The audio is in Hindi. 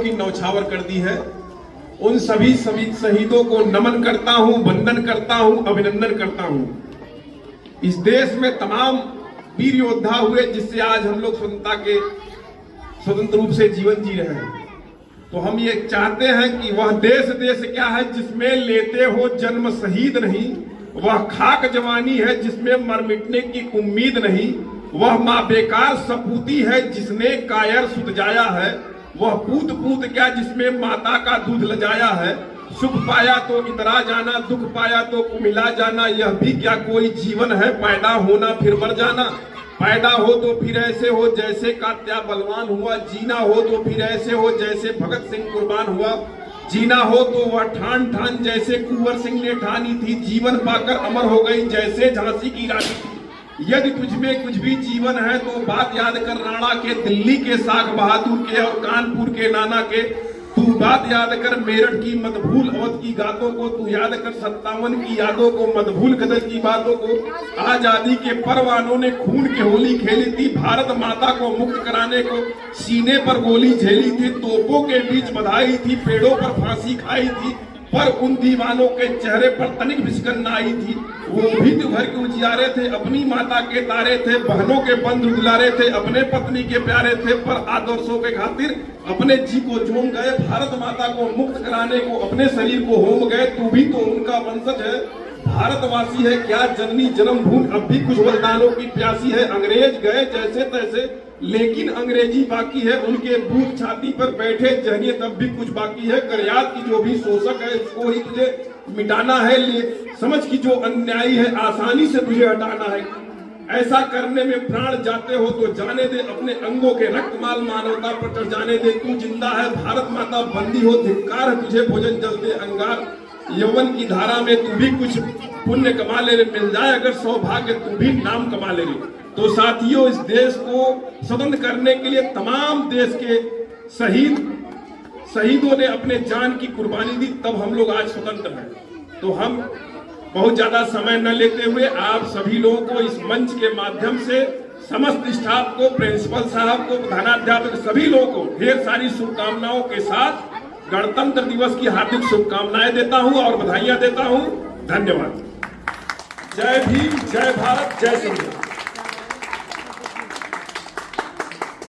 की न्यौछावर कर दी है। उन सभी शहीदों को नमन करता हूं, वंदन करता हूं, अभिनंदन करता हूं। इस देश में तमाम वीर योद्धा हुए जिससे आज हम लोग स्वतंत्र रूप से जीवन जी रहे हैं। तो हम ये चाहते हैं कि वह देश क्या है जिसमें लेते हो जन्म शहीद नहीं, वह खाक जवानी है जिसमें मर मिटने की उम्मीद नहीं, वह माँ बेकार सपूती है जिसने कायर सुत जाया है, वह पूत पूत क्या जिसमें माता का दूध लजाया है, सुख पाया तो इतरा जाना, दुख पाया तो कुमिला जाना, यह भी क्या कोई जीवन है, पैदा होना फिर मर जाना, पैदा हो तो फिर ऐसे हो जैसे कात्या बलवान हुआ, जीना हो तो फिर ऐसे हो जैसे भगत सिंह कुर्बान हुआ, जीना हो तो वह ठान ठान जैसे कुंवर सिंह ने ठानी थी, जीवन पाकर अमर हो गई जैसे झांसी की रानी थी। यदि तुझमें कुछ भी जीवन है तो बात याद कर राणा के, दिल्ली के साख बहादुर के और कानपुर के नाना के, तू बात याद कर मेरठ की मत भूल अवध की गातों को, तू याद कर 57 की यादों को, मत भूल गदर की बातों को। आजादी के परवानों ने खून की होली खेली थी, भारत माता को मुक्त कराने को सीने पर गोली झेली थी, तोपों के बीच बधाई थी, पेड़ों पर फांसी खाई थी, पर उन दीवानों के चेहरे पर तनिक भी सिकन आई थी। वो भी तो घर के उजियारे थे, अपनी माता के तारे थे, बहनों के बंधु दुलारे थे, अपने पत्नी के प्यारे थे, पर आदर्शों के खातिर अपने जी को झूम गए, भारत माता को मुक्त कराने को अपने शरीर को होम गए। तू भी तो उनका वंशज है, भारतवासी है क्या जननी जन्मभूमि, अब भी कुछ वरदानों की प्यासी है। अंग्रेज गए जैसे तैसे लेकिन अंग्रेजी बाकी है, उनके बूथ छाती पर बैठे जहनिए तब भी कुछ बाकी है। करयात की जो भी शोषक है उसको ही तुझे मिटाना है, समझ की जो अन्यायी है आसानी से तुझे हटाना है। ऐसा करने में प्राण जाते हो तो जाने दे, अपने अंगों के रक्तमाल मानवता पर चढ़ जाने दे। तू जिंदा है भारत माता बंदी हो, धिक्कार है तुझे भोजन जलते अंगार। यौवन की धारा में तू भी कुछ पुण्य कमा ले रे, मिल जाए अगर सौभाग्य तू भी नाम कमा ले रे। तो साथियों, इस देश को स्वतंत्र करने के लिए तमाम देश के शहीदों ने अपने जान की कुर्बानी दी, तब हम लोग आज स्वतंत्र हैं। तो हम बहुत ज्यादा समय न लेते हुए आप सभी लोगों को इस मंच के माध्यम से समस्त स्टाफ को, प्रिंसिपल साहब को, प्रधानाध्यापक सभी लोगों को ढेर सारी शुभकामनाओं के साथ गणतंत्र दिवस की हार्दिक शुभकामनाएं देता हूं और बधाइयां देता हूं। धन्यवाद। जय भीम, जय भारत, जय संविधान।